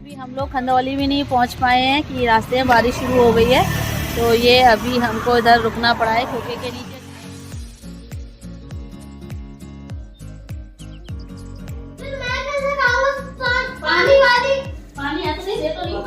अभी हम लोग खंदौली भी नहीं पहुंच पाए हैं कि रास्ते में बारिश शुरू हो गई है, तो ये अभी हमको इधर रुकना पड़ा है खोखे के नीचे। पानी ऐसे दे तो नहीं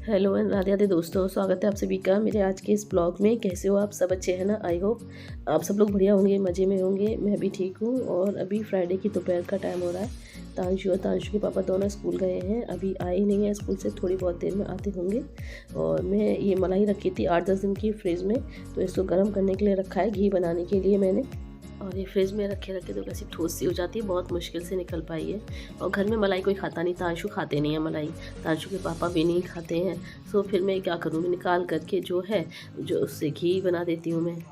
हेलो एंड राधे राधे दोस्तों, स्वागत है आप सभी का मेरे आज के इस ब्लॉग में। कैसे हो आप सब? अच्छे हैं ना? आई होप आप सब लोग बढ़िया होंगे, मज़े में होंगे। मैं भी ठीक हूँ। और अभी फ्राइडे की दोपहर का टाइम हो रहा है। तांशु और तांशु के पापा दोनों स्कूल गए हैं, अभी आए ही नहीं है स्कूल से, थोड़ी बहुत देर में आते होंगे। और मैं ये मलाई रखी थी 8-10 दिन की फ्रिज में, तो इसको गर्म करने के लिए रखा है, घी बनाने के लिए मैंने। और ये फ्रिज में रखे तो कैसी ठोस सी हो जाती है, बहुत मुश्किल से निकल पाई है। और घर में मलाई कोई खाता नहीं, तांशु खाते नहीं है मलाई, तांशु के पापा भी नहीं खाते हैं। सो फिर मैं क्या करूँगी, निकाल करके जो है जो उससे घी बना देती हूँ मैं।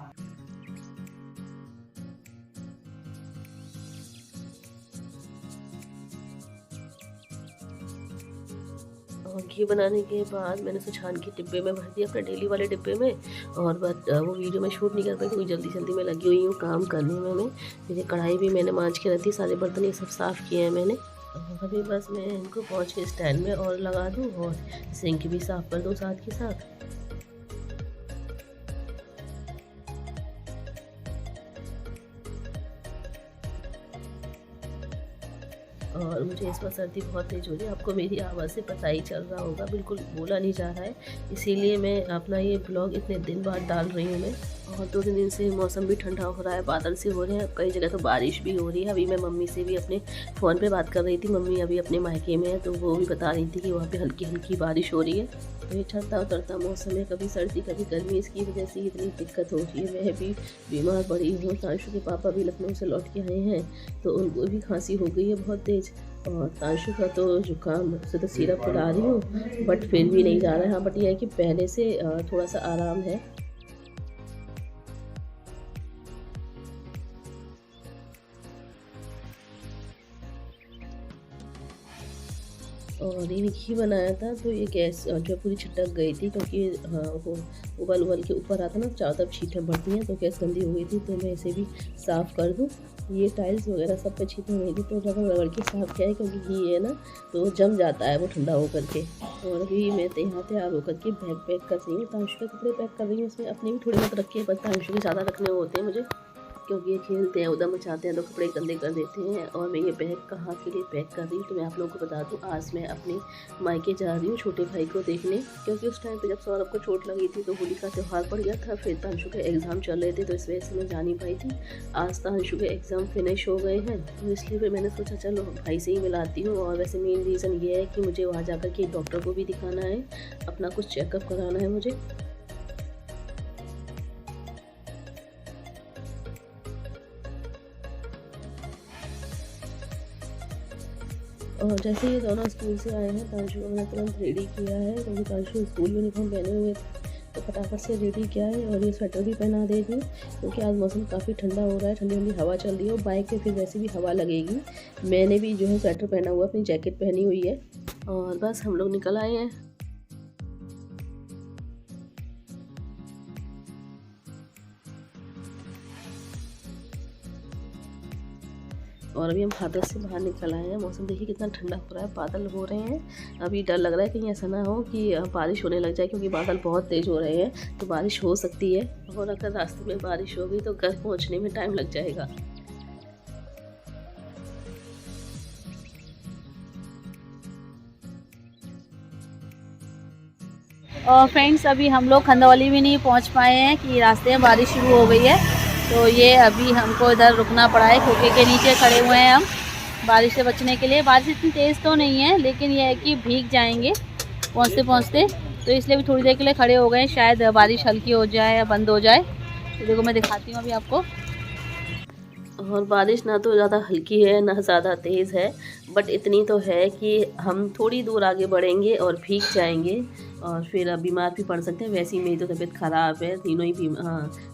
और घी बनाने के बाद मैंने उसे छान के डिब्बे में भर दिया, अपने डेली वाले डिब्बे में। और बट वो वीडियो में शूट नहीं कर पाई क्योंकि जल्दी जल्दी में लगी हुई हूँ काम करने में मैं। फिर ये कढ़ाई भी मैंने मांज के रखी, सारे बर्तन ये सब साफ़ किए हैं मैंने। और अभी बस मैं इनको पहुँच के स्टैंड में और लगा दूँ और सिंक भी साफ़ कर दूँ साथ के साथ। और मुझे इस बार सर्दी बहुत तेज़ हो रही है, आपको मेरी आवाज़ से पता ही चल रहा होगा, बिल्कुल बोला नहीं जा रहा है। इसीलिए मैं अपना ये ब्लॉग इतने दिन बाद डाल रही हूँ मैं। और 2-3 दिन से मौसम भी ठंडा हो रहा है, बादल से हो रहे हैं, कई जगह तो बारिश भी हो रही है। अभी मैं मम्मी से भी अपने फ़ोन पे बात कर रही थी, मम्मी अभी अपने मायके में है, तो वो भी बता रही थी कि वहाँ पे हल्की हल्की बारिश हो रही है। तो ये चलता उतरता मौसम है, कभी सर्दी कभी गर्मी, इसकी वजह से इतनी दिक्कत हो रही है। मैं भी बीमार पड़ी हूँ, तांशु के पापा भी लखनऊ से लौट के आए हैं, तो उनको भी खांसी हो गई है बहुत तेज़। और तांशु का तो जुकाम, उसे तो सिरप पिला रही हूँ बट फिर भी नहीं जा रहा है। हाँ, बट यह है कि पहले से थोड़ा सा आराम है। और ये घी बनाया था, तो ये गैस जो पूरी छिटक गई थी क्योंकि वो उबल के ऊपर आता ना, चारों तरफ छींटें बढ़ती हैं, तो गैस गंदी हो गई थी। तो मैं इसे भी साफ़ कर दूँ। ये टाइल्स वगैरह सब पे छींटें हो गई थी, तो रगड़ के साफ़ किया है क्योंकि घी है ना, तो जम जाता है वो ठंडा होकर के। और अभी मैं यहाँ तैयार होकर के बैग पैक कर रही हूँ, तांशु के कपड़े पैक कर रही हूँ। इसमें अपने भी थोड़े बहुत रखे हैं, पर तांशु के ज़्यादा रखने होते हैं मुझे, क्योंकि ये खेलते हैं, उधम मचाते हैं तो कपड़े गंदे कर देते हैं। और मैं ये बैग कहाँ के लिए पैक कर रही हूँ, तो मैं आप लोगों को बता दूँ, आज मैं अपने मायके जा रही हूँ छोटे भाई को देखने, क्योंकि उस टाइम पे जब सौरभ को चोट लगी थी तो होली का त्यौहार पड़ गया था, फिर तांशु के एग्ज़ाम चल रहे थे, तो इस वजह से मैं जा नहीं पाई थी। आज तांशु के एग्ज़ाम फिनिश हो गए हैं, तो इसलिए फिर मैंने सोचा चलो भाई से ही मिलाती हूँ। और वैसे मेन रीज़न ये है कि मुझे वहाँ जाकर के डॉक्टर को भी दिखाना है, अपना कुछ चेकअप कराना है मुझे। और जैसे ही दोनों स्कूल से आए हैं, तांशु को मैंने तुरंत रेडी किया है, क्योंकि तांशु स्कूल यूनिफॉर्म पहने हुए थे, तो फटाफट से रेडी किया है। और ये स्वेटर भी पहना दे दी, क्योंकि आज मौसम काफ़ी ठंडा हो रहा है, ठंडी ठंडी हवा चल रही है, और बाइक पे फिर वैसे भी हवा लगेगी। मैंने भी जो है स्वेटर पहना हुआ, अपनी जैकेट पहनी हुई है। और बस हम लोग निकल आए हैं। और अभी हम हाथरस से बाहर निकल आए हैं। मौसम देखिए कितना ठंडा हो रहा है, बादल हो रहे हैं। अभी डर लग रहा है कहीं ऐसा ना हो कि बारिश होने लग जाए, क्योंकि बादल बहुत तेज़ हो रहे हैं, तो बारिश हो सकती है। और अगर रास्ते में बारिश हो गई तो घर पहुंचने में टाइम लग जाएगा। और फ्रेंड्स, अभी हम लोग खंदौली भी नहीं पहुंच पाए हैं कि रास्ते में बारिश शुरू हो गई है, तो ये अभी हमको इधर रुकना पड़ा है, खोखे के नीचे खड़े हुए हैं हम बारिश से बचने के लिए। बारिश इतनी तेज़ तो नहीं है, लेकिन यह है कि भीग जाएंगे पहुंचते पहुंचते, तो इसलिए भी थोड़ी देर के लिए खड़े हो गए, शायद बारिश हल्की हो जाए या बंद हो जाए। तो देखो मैं दिखाती हूँ अभी आपको। और बारिश ना तो ज़्यादा हल्की है ना ज़्यादा तेज़ है, बट इतनी तो है कि हम थोड़ी दूर आगे बढ़ेंगे और भीग जाएंगे, और फिर बीमार भी पड़ सकते हैं। वैसे ही मेरी तो तबीयत ख़राब है, तीनों ही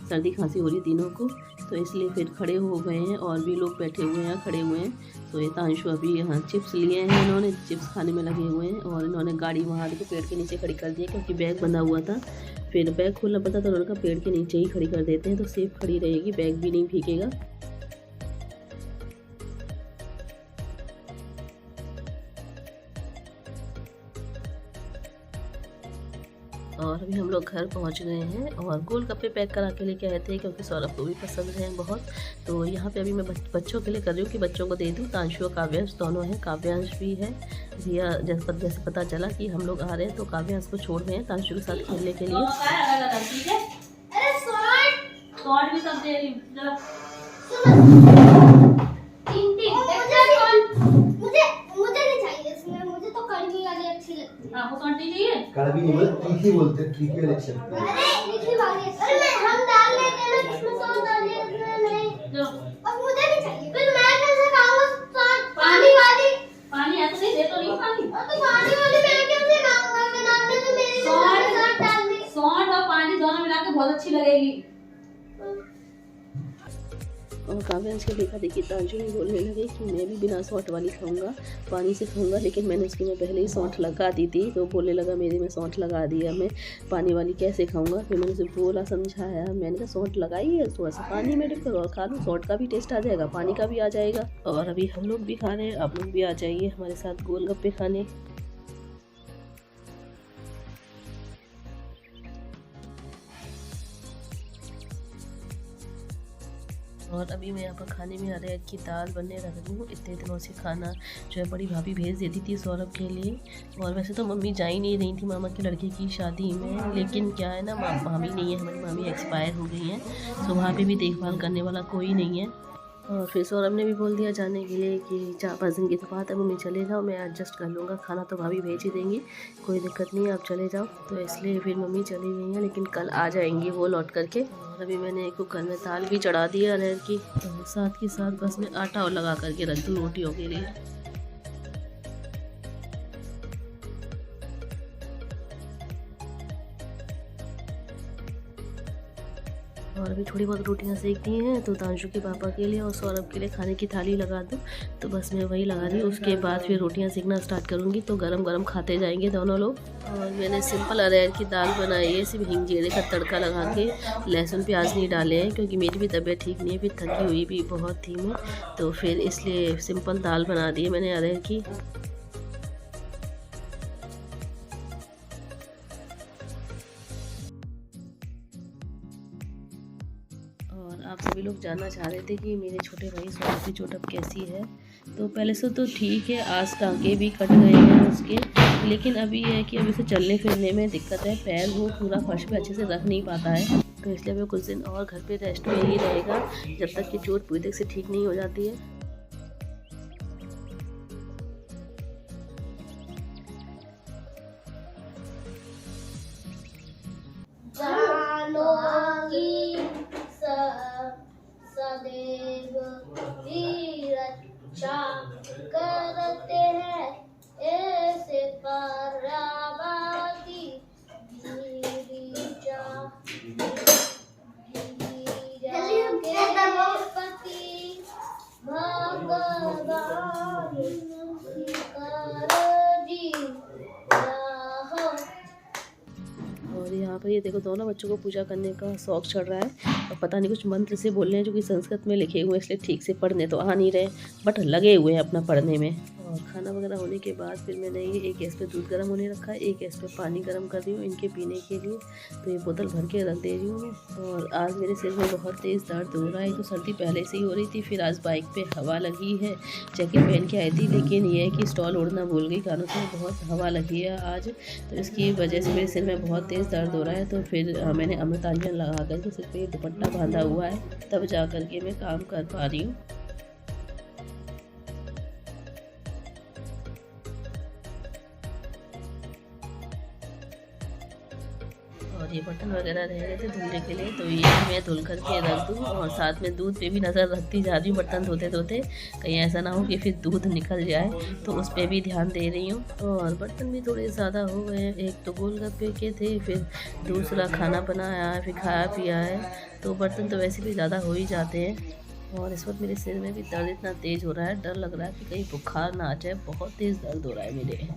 सर्दी खांसी हो रही तीनों को, तो इसलिए फिर खड़े हो गए हैं। और भी लोग बैठे हुए हैं, खड़े हुए हैं। तो ये तांशु अभी यहाँ चिप्स लिए हैं, इन्होंने चिप्स खाने में लगे हुए हैं। और इन्होंने गाड़ी वहाँ देखो पेड़ के नीचे खड़ी कर दी है, क्योंकि बैग बंधा हुआ था। फिर बैग खोलना पड़ता तो उन्होंने कहा पेड़ के नीचे ही खड़ी कर देते हैं तो सेफ खड़ी रहेगी, बैग भी नहीं भीगेगा। और अभी हम लोग घर पहुंच गए हैं और गोलगप्पे पैक करा के लेके आए थे क्योंकि सौरभ को भी पसंद है बहुत। तो यहाँ पे अभी मैं बच्चों के लिए कर रही हूँ कि बच्चों को दे दूँ। तांशु और काव्यांश दोनों हैं, काव्यांश भी है। भैया जैसे पता चला कि हम लोग आ रहे हैं तो काव्यांश को छोड़ रहे हैं तांशु के साथ खेलने के लिए। कड़वी नहीं बोलते, तीखी बोलते हैं, तीखी वाली अच्छी लगती है। अरे तीखी वाली, अरे हम डाल लेते हैं ना, इसमें सॉस डाल दिया इसमें नहीं, जो अब मुझे भी चाहिए। फिर मैं कैसे खाऊंगा सॉस? पानी वाली, पानी ऐसे नहीं दे तो नहीं पानी, तो पानी वाली मैं कैसे खाऊंगा? फिर आपने तो मेरे सॉस डाल दी। सॉस और पानी दोनों मिला के बहुत अच्छी लगेगी। और काव्यांश के देखा देखी तांशु भी बोलने लगे कि मैं भी बिना सॉल्ट वाली खाऊंगा, पानी से खाऊंगा। लेकिन मैंने उसकी में पहले ही सॉल्ट लगा दी थी तो बोलने लगा मेरे में सॉल्ट लगा दिया, मैं पानी वाली कैसे खाऊंगा। फिर मैंने उसे बोला, समझाया, मैंने कहा सॉल्ट लगाई है थोड़ा सा पानी में डिप करो और खा लो, सॉल्ट का भी टेस्ट आ जाएगा, पानी का भी आ जाएगा। और अभी हम लोग भी खा रहे हैं, आप लोग भी आ जाइए हमारे साथ गोलगप्पे खाने। और अभी मैं यहाँ पर खाने में अरहर की दाल बनने रख रही हूँ। इतने दिनों से खाना जो है बड़ी भाभी भेज देती थी सौरभ के लिए। और वैसे तो मम्मी जा ही नहीं रही थी मामा के लड़के की शादी में, लेकिन क्या है ना, मामी नहीं है, हमारी मामी एक्सपायर हो गई हैं, तो वहाँ पे भी देखभाल करने वाला कोई नहीं है। और फिर सौरभ ने भी बोल दिया जाने के लिए कि 4-5 दिन की तो बात है, मम्मी चले जाओ, मैं एडजस्ट कर लूँगा, खाना तो भाभी भेज ही देंगी, कोई दिक्कत नहीं है, आप चले जाओ। तो इसलिए फिर मम्मी चली गई हैं, लेकिन कल आ जाएंगी वो लौट करके। और अभी मैंने कुकर में दाल भी चढ़ा दी अरहर की, तो साथ के साथ बस मैं आटा और लगा करके रख दूँ रोटियों के लिए। और अभी थोड़ी बहुत रोटियां सेक दी हैं तो तांशु के पापा के लिए और सौरभ के लिए खाने की थाली लगा दूँ, तो बस मैं वही लगा दी। उसके बाद फिर रोटियां सेकना स्टार्ट करूँगी तो गरम गरम खाते जाएंगे दोनों लोग। और मैंने सिंपल अरहर की दाल बनाई है, सिर्फ हींग जीरे का तड़का लगा के, लहसुन प्याज नहीं डाले हैं क्योंकि मेरी भी तबीयत ठीक नहीं है, फिर थकी हुई भी बहुत थी मैं, तो फिर इसलिए सिंपल दाल बना दी है मैंने अरहर की। और आप सभी लोग जानना चाह रहे थे कि मेरे छोटे भाई सौरभ की चोट अब कैसी है। तो पहले से तो ठीक है, आज टाँके भी कट गए हैं उसके, लेकिन अभी ये है कि अभी से चलने फिरने में दिक्कत है, पैर वो पूरा फर्श पे अच्छे से रख नहीं पाता है, तो इसलिए अभी कुछ दिन और घर पे रेस्ट में ही रहेगा जब तक कि चोट पूरी तरह से ठीक नहीं हो जाती है। सदैव की रक्षा करते हैं ऐसे परावाती और यहाँ पर ये देखो दोनों बच्चों को पूजा करने का शौक चढ़ रहा है और पता नहीं कुछ मंत्र से बोल रहे हैं जो कि संस्कृत में लिखे हुए हैं, इसलिए ठीक से पढ़ने तो आ नहीं रहे, बट लगे हुए हैं अपना पढ़ने में। और खाना वगैरह होने के बाद फिर मैंने ये एक गैस पे दूध गर्म होने रखा है, एक गैस पे पानी गर्म कर रही हूँ इनके पीने के लिए, तो ये बोतल भर के रख दे रही हूँ मैं। और आज मेरे सिर में बहुत तेज़ दर्द हो रहा है, तो सर्दी पहले से ही हो रही थी, फिर आज बाइक पे हवा लगी है, जैकेट पहन के आई थी, लेकिन ये है कि स्टॉल ओढ़ना भूल गई, कानों से बहुत हवा लगी है आज, तो इसकी वजह से मेरे सिर में बहुत तेज़ दर्द हो रहा है। तो फिर मैंने अमृतांजन लगा करके सिर पे दुपट्टा बांधा हुआ है, तब जा करके मैं काम कर पा रही हूँ। और ये बर्तन वगैरह रह गए थे धुलने के लिए, तो ये मैं धुल करके रख दूँ। और साथ में दूध पे भी नज़र रखती जा रही हूँ बर्तन धोते धोते, कहीं ऐसा ना हो कि फिर दूध निकल जाए, तो उस पर भी ध्यान दे रही हूँ। और बर्तन भी थोड़े ज़्यादा हो गए हैं, एक तो गोलगप्पे के थे, फिर दूसरा खाना बनाया, फिर खाया पिया है, तो बर्तन तो वैसे भी ज़्यादा हो ही जाते हैं। और इस वक्त मेरे सिर में भी दर्द इतना तेज़ हो रहा है, डर लग रहा है कि कहीं बुखार ना आ जाए, बहुत तेज़ दर्द हो रहा है मेरे।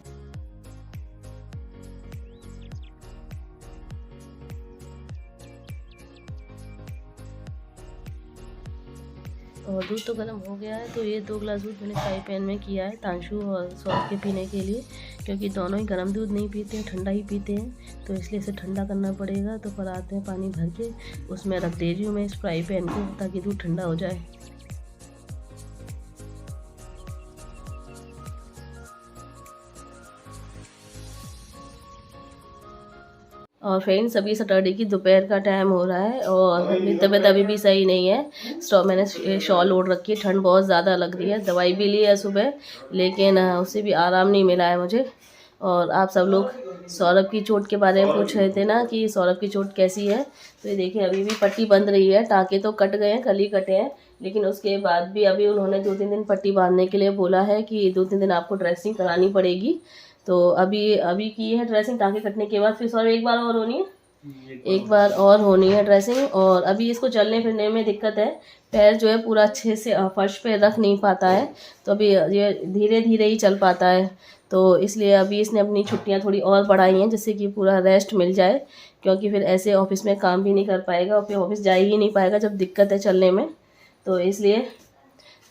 और दूध तो गर्म हो गया है, तो ये 2 गिलास दूध मैंने फ्राई पैन में किया है तांशु और सौरभ के पीने के लिए, क्योंकि दोनों ही गर्म दूध नहीं पीते हैं, ठंडा ही पीते हैं, तो इसलिए इसे ठंडा करना पड़ेगा। तो परात में पानी भर के उसमें रख दे रही हूँ मैं इस फ्राई पैन को, ताकि दूध ठंडा हो जाए। और फ्रेंड्स अभी सैटरडे की दोपहर का टाइम हो रहा है और मेरी तबीयत अभी भी सही नहीं है। मैंने शॉल ओढ़ रखी है, ठंड बहुत ज़्यादा लग रही है। दवाई भी ली है सुबह, लेकिन उससे भी आराम नहीं मिला है मुझे। और आप सब लोग सौरभ की चोट के बारे में पूछ रहे थे ना कि सौरभ की चोट कैसी है। तो ये देखिए अभी भी पट्टी बंध रही है, टाँके तो कट गए हैं, कल ही कटे हैं, लेकिन उसके बाद भी अभी उन्होंने 2-3 दिन पट्टी बांधने के लिए बोला है कि 2-3 दिन आपको ड्रेसिंग करानी पड़ेगी। तो अभी की है ड्रेसिंग, टाँके कटने के बाद फिर सौरभ एक बार और होनी है, एक बार और होनी है ड्रेसिंग। और अभी इसको चलने फिरने में दिक्कत है, पैर जो है पूरा अच्छे से फर्श पे रख नहीं पाता है, तो अभी ये धीरे धीरे ही चल पाता है। तो इसलिए अभी इसने अपनी छुट्टियां थोड़ी और बढ़ाई हैं, जिससे कि पूरा रेस्ट मिल जाए, क्योंकि फिर ऐसे ऑफिस में काम भी नहीं कर पाएगा और फिर ऑफिस जा ही नहीं पाएगा जब दिक्कत है चलने में। तो इसलिए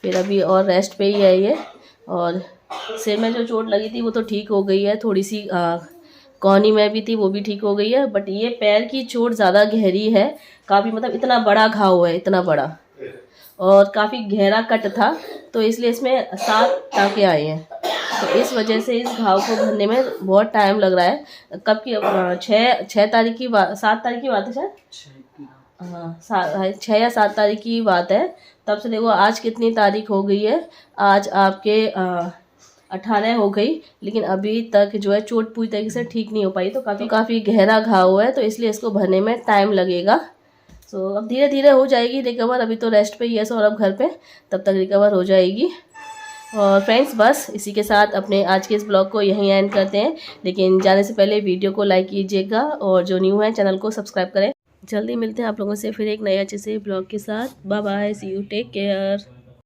फिर अभी और रेस्ट पे ही है ये। और सिर में जो चोट लगी थी वो तो ठीक हो गई है, थोड़ी सी कोहनी में भी थी वो भी ठीक हो गई है, बट ये पैर की चोट ज़्यादा गहरी है, काफ़ी मतलब इतना बड़ा घाव है, इतना बड़ा और काफ़ी गहरा कट था, तो इसलिए इसमें 7 टाँके आए हैं। तो इस वजह से इस घाव को भरने में बहुत टाइम लग रहा है। कब की 6 तारीख की बात, 7 तारीख की बात है शायद, हाँ 6 या 7 तारीख की बात है। तब से देखो आज कितनी तारीख हो गई है, आज आपके 18 हो गई, लेकिन अभी तक जो है चोट पूरी तरीके से ठीक नहीं हो पाई। तो काफ़ी गहरा घाव है, तो इसलिए इसको भरने में टाइम लगेगा। सो अब धीरे धीरे हो जाएगी रिकवर। अभी तो रेस्ट पे ही है सौरभ घर पे, तब तक रिकवर हो जाएगी। और फ्रेंड्स बस इसी के साथ अपने आज के इस ब्लॉग को यहीं एंड करते हैं, लेकिन जाने से पहले वीडियो को लाइक कीजिएगा और जो न्यू है चैनल को सब्सक्राइब करें। जल्दी मिलते हैं आप लोगों से फिर एक नए अच्छे से ब्लॉग के साथ। Bye bye, see you, take care.